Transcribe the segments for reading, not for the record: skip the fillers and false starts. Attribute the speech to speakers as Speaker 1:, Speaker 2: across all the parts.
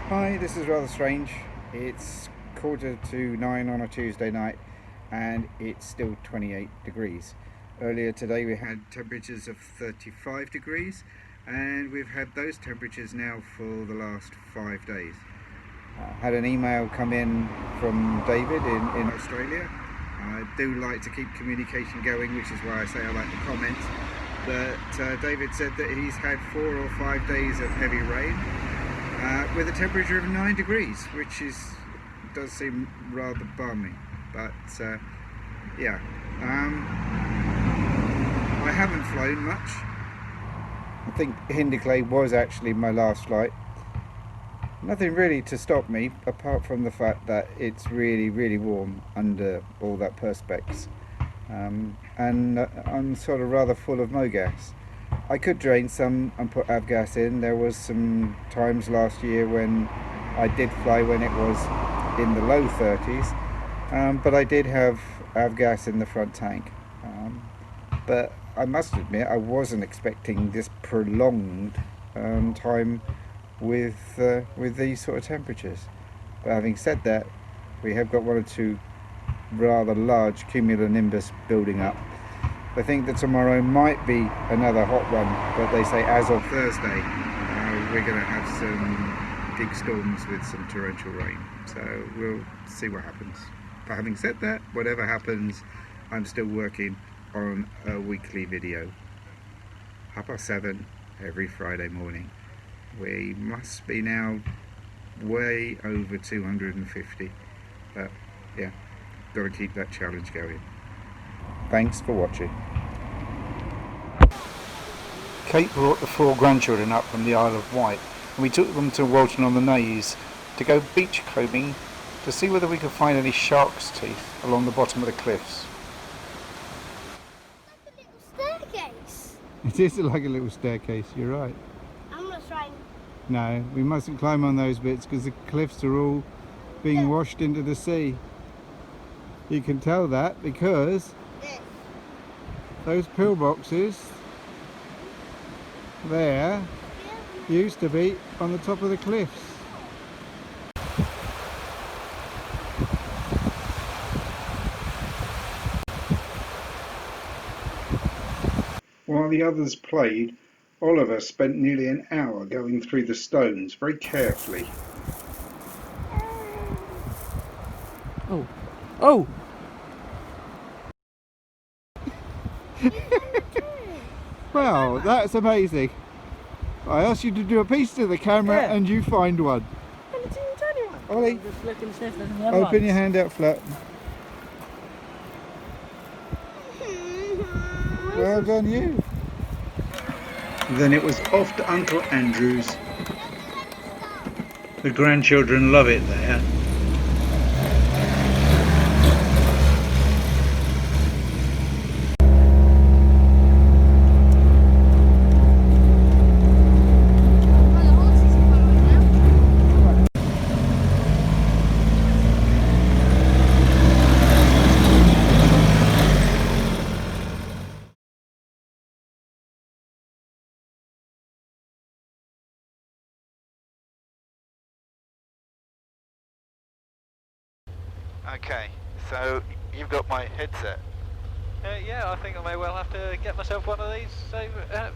Speaker 1: Hi, this is rather strange. It's 9:15 on a Tuesday night and it's still 28 degrees. Earlier today we had temperatures of 35 degrees and we've had those temperatures now for the last 5 days. Had an email come in from David in Australia. I do like to keep communication going, which is why I say I like the comments. But David said that he's had 4 or 5 days of heavy rain with a temperature of 9 degrees, which does seem rather balmy. But yeah, I haven't flown much. I think Hinderclay was actually my last flight. Nothing really to stop me, apart from the fact that it's really warm under all that perspex. And I'm sort of rather full of MoGas. I could drain some and put avgas in. There was some times last year when I did fly when it was in the low 30s, but I did have avgas in the front tank. But I must admit I wasn't expecting this prolonged time with these sort of temperatures. But having said that, we have got 1 or 2 rather large cumulonimbus building up. I think that tomorrow might be another hot one, but they say as of Thursday we're going to have some big storms with some torrential rain, so we'll see what happens. But having said that, whatever happens, I'm still working on a weekly video, 7:30 every Friday morning. We must be now way over 250, but yeah, got to keep that challenge going. Thanks for watching. Kate brought the 4 grandchildren up from the Isle of Wight, and we took them to Walton on the Naze to go beach combing to see whether we could find any shark's teeth along the bottom of the cliffs.
Speaker 2: Like a little staircase.
Speaker 1: It is like a little staircase, you're right.
Speaker 2: I'm not trying.
Speaker 1: No, we mustn't climb on those bits because the cliffs are all being washed into the sea. You can tell that because those pillboxes there used to be on the top of the cliffs. While the others played, Oliver spent nearly an hour going through the stones very carefully. Oh! Well, that's amazing. I asked you to do a piece to the camera and you find one. Ollie, open your hand out flat. Well done you. Then it was off to Uncle Andrew's. The grandchildren love it there. Okay, so you've got my headset.
Speaker 3: Yeah, I think I may well have to get myself one of these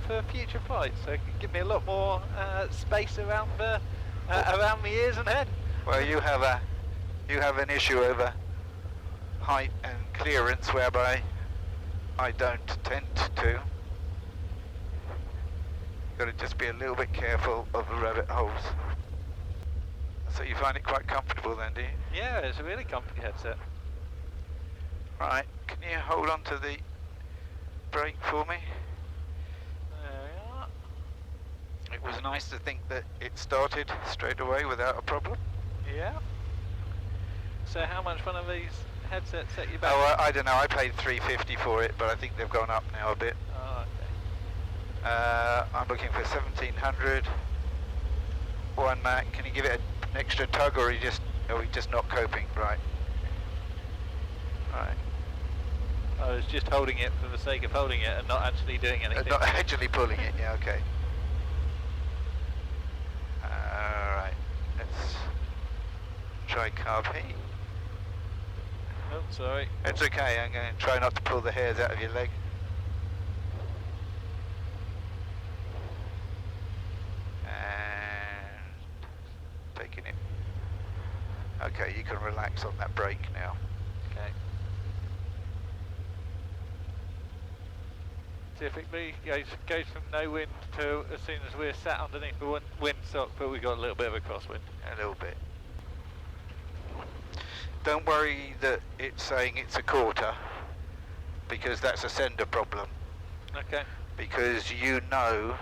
Speaker 3: for future flights, so it can give me a lot more space around around my ears and head.
Speaker 1: Well, you have an issue over height and clearance, whereby I don't tend to. Got to just be a little bit careful of the rabbit holes. So you find it quite comfortable then, do you?
Speaker 3: Yeah, it's a really comfy headset.
Speaker 1: Right, can you hold on to the brake for me?
Speaker 3: There we are.
Speaker 1: It was nice to think that it started straight away without a problem.
Speaker 3: Yeah. So how much one of these headsets set you back?
Speaker 1: Oh, I don't know, I paid $350 for it, but I think they've gone up now a bit.
Speaker 3: Oh, okay.
Speaker 1: I'm looking for 1700. One Mac, can you give it an extra tug, or are we just not coping? Right.
Speaker 3: I was just holding it for the sake of holding it and not actually doing anything.
Speaker 1: Not actually pulling it, yeah, okay. Alright, let's try carb heat.
Speaker 3: Oh, sorry.
Speaker 1: It's okay, I'm going to try not to pull the hairs out of your leg. And taking it. Okay, you can relax on that brake now.
Speaker 3: Okay. Typically goes from no wind to as soon as we're sat underneath the windsock, but we got a little bit of a crosswind.
Speaker 1: A little bit. Don't worry that it's saying it's a quarter, because that's a sender problem.
Speaker 3: Okay.
Speaker 1: Because you know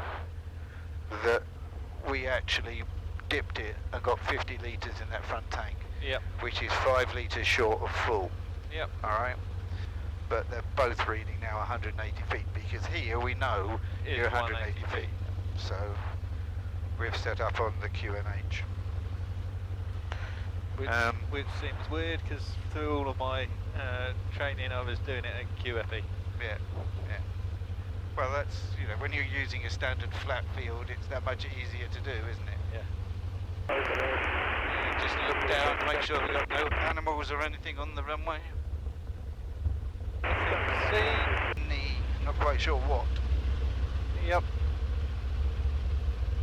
Speaker 1: that we actually dipped it and got 50 litres in that front tank.
Speaker 3: Yep.
Speaker 1: Which is 5 litres short of full.
Speaker 3: Yep.
Speaker 1: Alright? But they're both reading now 180 feet, because here we know
Speaker 3: It's
Speaker 1: you're 180
Speaker 3: 180
Speaker 1: feet. So we've set up on the QNH.
Speaker 3: Which seems weird, because through all of my training I was doing it at QFE.
Speaker 1: Yeah, yeah. Well, that's, you know, when you're using a standard flat field, it's that much easier to do, isn't it?
Speaker 3: Yeah.
Speaker 1: Just look down to make sure we've got no animals or anything on the runway. Not quite sure what.
Speaker 3: Yep.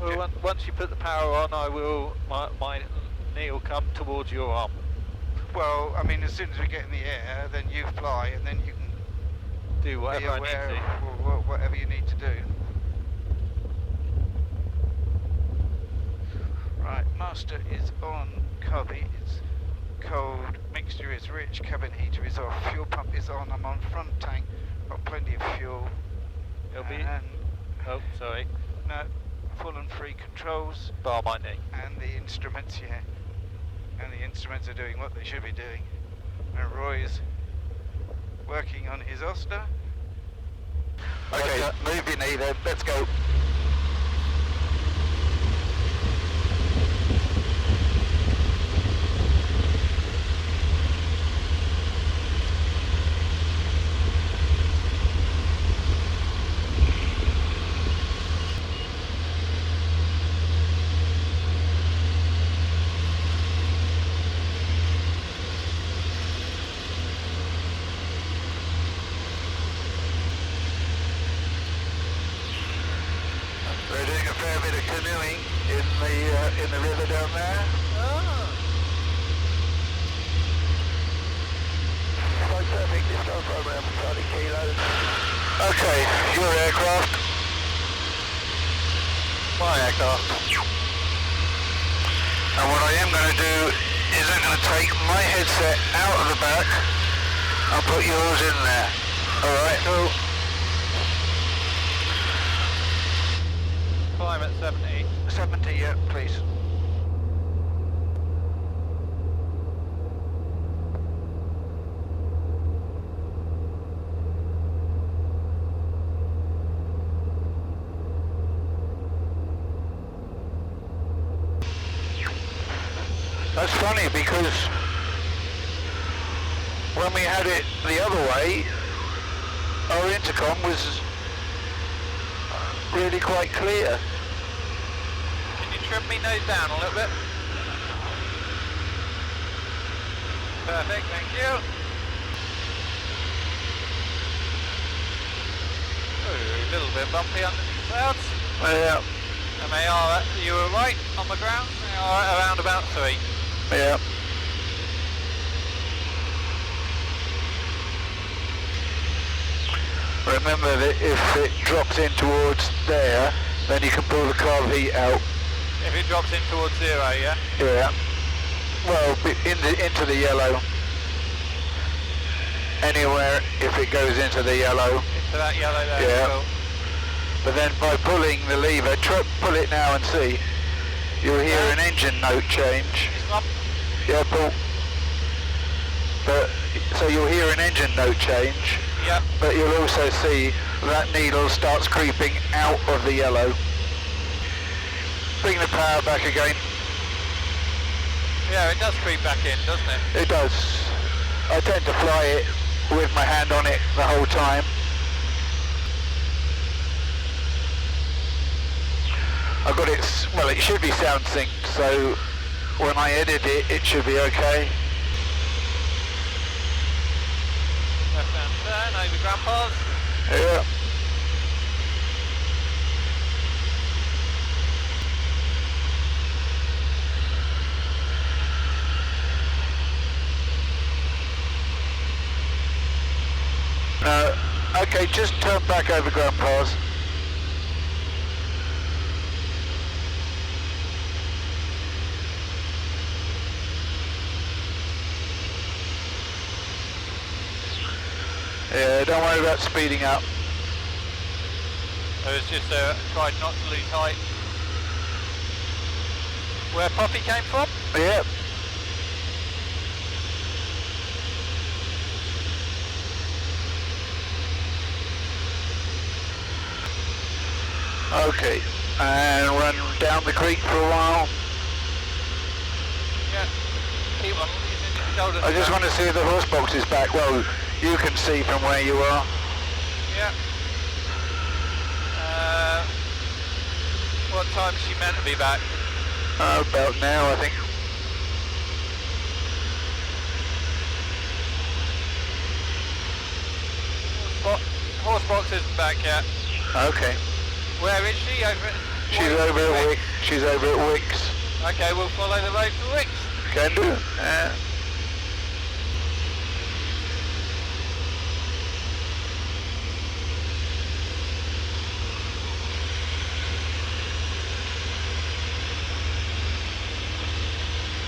Speaker 3: Well,
Speaker 1: Yeah.
Speaker 3: once you put the power on, my knee will come towards your arm.
Speaker 1: Well, I mean, as soon as we get in the air, then you fly, and then you can
Speaker 3: Do
Speaker 1: be
Speaker 3: whatever I need
Speaker 1: aware
Speaker 3: to.
Speaker 1: of whatever you need to do. Right, master is on, cubby, it's cold, mixture is rich, cabin heater is off, fuel pump is on, I'm on front tank, got plenty of fuel.
Speaker 3: It'll be.
Speaker 1: And
Speaker 3: Oh, sorry.
Speaker 1: no, full and free controls.
Speaker 3: Bar my knee.
Speaker 1: And the instruments, yeah. And the instruments are doing what they should be doing. And Roy's working on his Oster. Okay, move your knee then, let's go. We're doing a fair bit of canoeing in the river down there.
Speaker 3: Ah.
Speaker 1: So perfect, this time program, 30 kilos. Okay, your aircraft. My aircraft. And what I am going to do is I'm going to take my headset out of the back and put yours in there. Alright, cool.
Speaker 3: Climb at 70.
Speaker 1: 70, yeah, please. That's funny because when we had it the other way, our intercom was really quite clear.
Speaker 3: Can you trim me nose down a little bit? Perfect, thank you. Ooh, a little bit bumpy under the clouds.
Speaker 1: Yeah,
Speaker 3: And they are, you were right on the ground, they are around about 3.
Speaker 1: yeah. Remember that if it drops in towards there, then you can pull the carb heat out.
Speaker 3: If it drops in towards 0, yeah?
Speaker 1: Yeah. Well, into the yellow. Anywhere if it goes into the yellow.
Speaker 3: Into that yellow there.
Speaker 1: Yeah.
Speaker 3: Cool.
Speaker 1: But then by pulling the lever, pull it now and see. You'll hear an engine note change.
Speaker 3: Up.
Speaker 1: Yeah, pull. But so you'll hear an engine note change.
Speaker 3: Yeah.
Speaker 1: But you'll also see that needle starts creeping out of the yellow. Bring the power back again.
Speaker 3: Yeah, it does creep back in, doesn't it?
Speaker 1: It does. I tend to fly it with my hand on it the whole time. I've got it, well, it should be sound synced, so
Speaker 4: when I edit it, it should be okay.
Speaker 3: Left hand turn over Grandpa's.
Speaker 4: Yeah. No, okay, just turn back over Grandpa's. Yeah, don't worry about speeding up.
Speaker 3: I was just tried not to lose height. Where Poppy came from?
Speaker 4: Yep. Okay, and run down the creek for a while.
Speaker 3: Yeah. Keep on using your shoulders.
Speaker 4: I just want to see if the horse box is back. Well, you can see from where you are.
Speaker 3: Yeah. What time's she meant to be back?
Speaker 4: About now, I think.
Speaker 3: Horse box isn't back yet.
Speaker 4: Okay.
Speaker 3: Where is she? Over at
Speaker 4: She's over at Wick. She's over at Wick's.
Speaker 3: Okay, we'll follow the road to Wick's.
Speaker 4: Can do.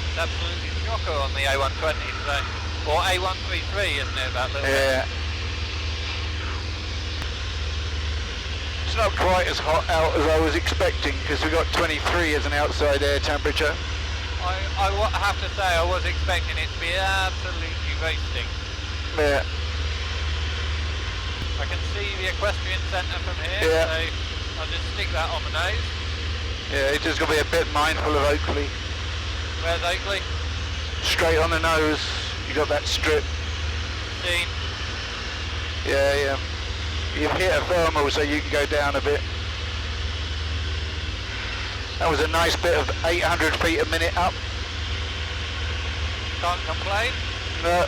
Speaker 3: It's absolutely shocker on the A120 today. Or A133, isn't it, that little bit?
Speaker 4: Yeah. It's not quite as hot out as I was expecting because we got 23 as an outside air temperature.
Speaker 3: I have to say I was expecting it to be absolutely roasting.
Speaker 4: Yeah.
Speaker 3: I can see the equestrian centre from here,
Speaker 4: Yeah.
Speaker 3: so I'll just stick that on the nose.
Speaker 4: Yeah, it's just got to be a bit mindful of Oakley.
Speaker 3: Where's Oakley?
Speaker 4: Straight on the nose. You got that strip.
Speaker 3: Seen.
Speaker 4: Yeah, yeah. You've hit a thermal so you can go down a bit. That was a nice bit of 800 feet a minute up.
Speaker 3: Can't complain.
Speaker 4: No.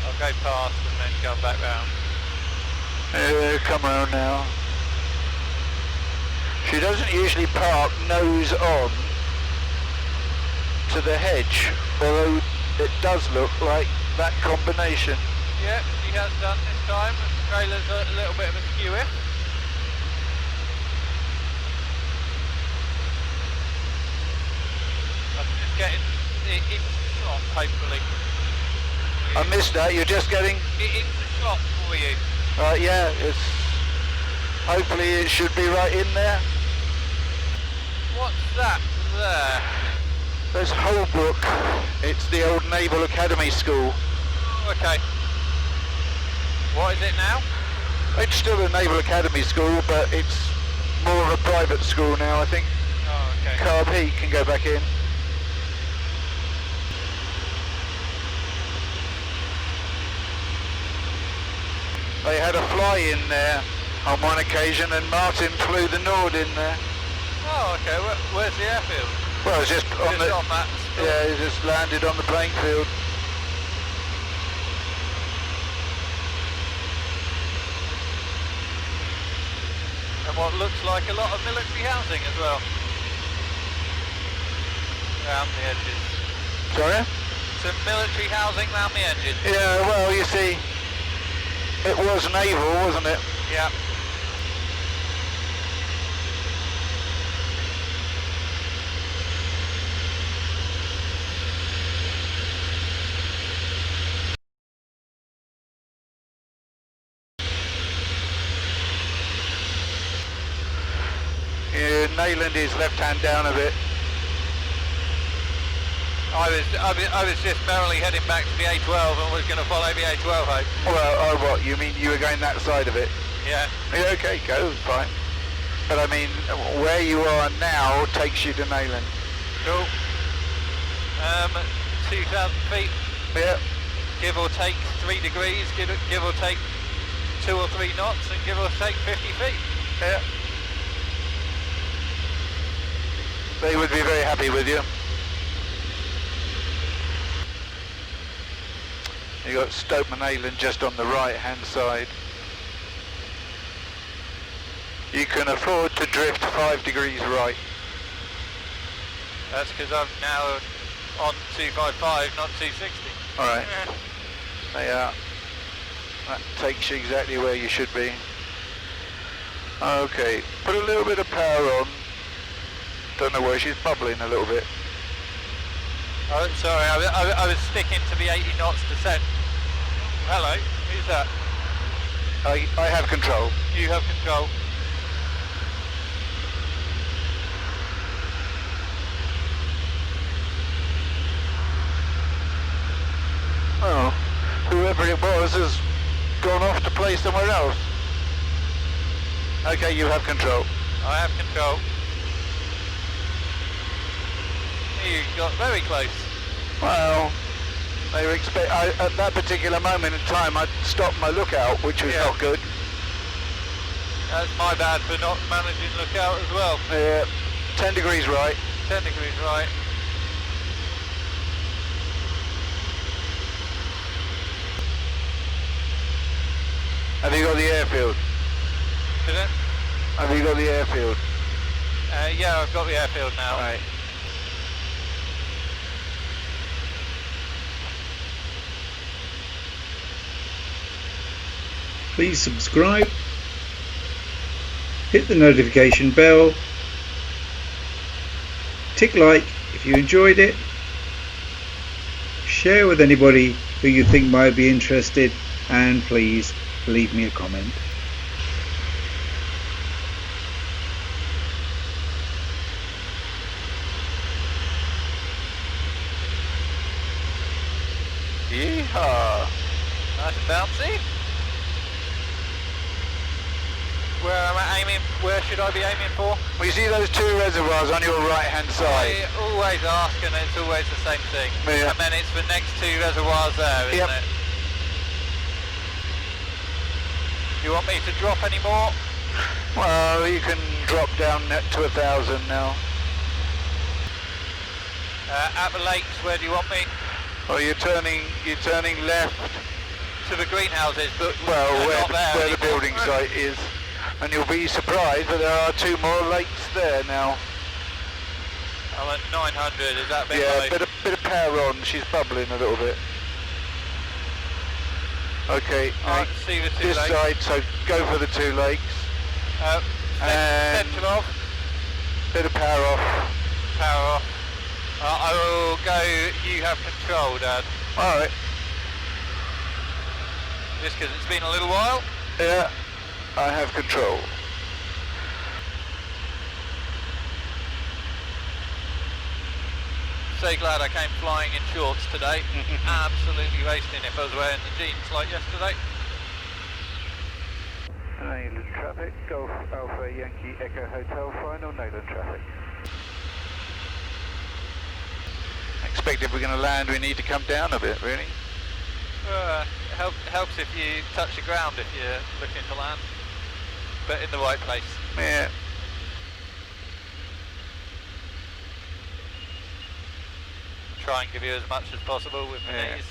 Speaker 3: I'll go past and then come back round.
Speaker 4: Come around now. She doesn't usually park nose on to the hedge, although it does look like that combination.
Speaker 3: Yeah, she has done this time. The trailer's a little bit of a skewer. I'm just getting it into shot, hopefully.
Speaker 4: I missed that, you're just getting...
Speaker 3: It into shot for you.
Speaker 4: yeah, it's... Hopefully it should be right in there.
Speaker 3: What's that there?
Speaker 4: There's Holbrook. It's the old Naval Academy School.
Speaker 3: Okay. What is it now?
Speaker 4: It's still a Naval Academy School, but it's more of a private school now, I think.
Speaker 3: Oh, okay.
Speaker 4: Carb Heat can go back in. They had a fly in there on one occasion, and Martin flew the Nord in there.
Speaker 3: Oh, okay. Where's the airfield?
Speaker 4: Well, it's just on the...
Speaker 3: on that.
Speaker 4: Yeah, he just landed on the playing field.
Speaker 3: And what looks like a lot of military housing as well. Around the edges.
Speaker 4: Sorry?
Speaker 3: Some military housing around the edges.
Speaker 4: Yeah, well, you see, it was naval, wasn't it?
Speaker 3: Yeah.
Speaker 4: Yeah, Nayland is left hand down a bit.
Speaker 3: I was just merrily heading back to the A12 and was going to follow the A12 home.
Speaker 4: Well, oh, what, you mean you were going that side of it?
Speaker 3: Yeah.
Speaker 4: Yeah, okay, go, fine. But I mean, where you are now takes you to Nayland.
Speaker 3: Cool. 2,000 feet.
Speaker 4: Yeah.
Speaker 3: Give or take 3 degrees, give or take 2 or 3 knots, and give or take 50 feet.
Speaker 4: Yeah. They would be very happy with you. You got Stoke-on-Avon just on the right hand side. You can afford to drift 5 degrees right.
Speaker 3: That's because I'm now on 255, not 260.
Speaker 4: Alright. Yeah. That takes you exactly where you should be. Okay, put a little bit of power on. Don't know why she's bubbling a little bit.
Speaker 3: Oh, sorry, I was sticking to the 80 knots descent. Hello, who's that?
Speaker 4: I have control.
Speaker 3: You have control.
Speaker 4: Oh, whoever it was has gone off to play somewhere else. Okay, you have control.
Speaker 3: I have control. You got very close.
Speaker 4: Well, they were at that particular moment in time, I'd stopped my lookout, which was not good.
Speaker 3: That's my bad for not managing lookout as well.
Speaker 4: Yeah, 10 degrees right.
Speaker 3: 10 degrees right.
Speaker 4: Have you got the airfield?
Speaker 3: Did it?
Speaker 4: Have you got the airfield?
Speaker 3: Yeah, I've got the airfield now.
Speaker 4: Right.
Speaker 1: Please subscribe, hit the notification bell, tick like if you enjoyed it, share with anybody who you think might be interested, and please leave me a comment.
Speaker 4: Yeehaw!
Speaker 3: Nice and bouncy. Where should I be aiming for?
Speaker 4: Well, you see those two reservoirs on your right hand side?
Speaker 3: I always ask and it's always the same thing.
Speaker 4: Yeah.
Speaker 3: And then it's the next two reservoirs there, isn't it? You want me to drop any more?
Speaker 4: Well, you can drop down to 1,000 now.
Speaker 3: At the lakes, where do you want me?
Speaker 4: Well, you're turning left.
Speaker 3: To the greenhouses, but
Speaker 4: Well,
Speaker 3: not there
Speaker 4: where the
Speaker 3: anymore.
Speaker 4: building site is. And you'll be surprised that there are 2 more lakes there now.
Speaker 3: I'm at 900, is that a bit
Speaker 4: Yeah,
Speaker 3: low?
Speaker 4: bit of power on, she's bubbling a little bit. Okay,
Speaker 3: I can see the two
Speaker 4: this
Speaker 3: lakes.
Speaker 4: side, so go for the 2 lakes. And
Speaker 3: Central off.
Speaker 4: Bit of power off.
Speaker 3: Power off. I will go, you have control, Dad.
Speaker 4: Alright.
Speaker 3: Just because it's been a little while.
Speaker 4: Yeah, I have control.
Speaker 3: So glad I came flying in shorts today. Absolutely wasting if I was wearing the jeans like yesterday.
Speaker 4: Nayland traffic, Golf Alpha Yankee Echo Hotel, final Nayland traffic. I expect if we're going to land we need to come down a bit, really.
Speaker 3: Helps if you touch the ground if you're looking to land, but in the right place.
Speaker 4: Yeah.
Speaker 3: Try and give you as much as possible with the knees.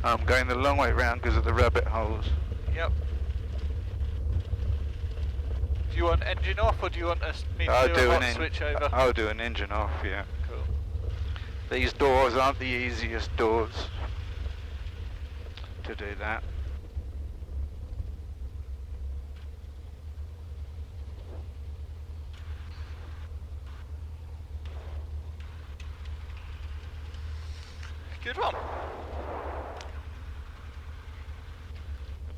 Speaker 4: I'm going the long way round because of the rabbit holes.
Speaker 3: Yep. Do you want engine off, or do you want me to do a hot switch over?
Speaker 4: I'll do an engine off, yeah.
Speaker 3: Cool.
Speaker 4: These doors aren't the easiest doors to do that.
Speaker 3: Good one.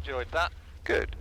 Speaker 3: Enjoyed that.
Speaker 4: Good.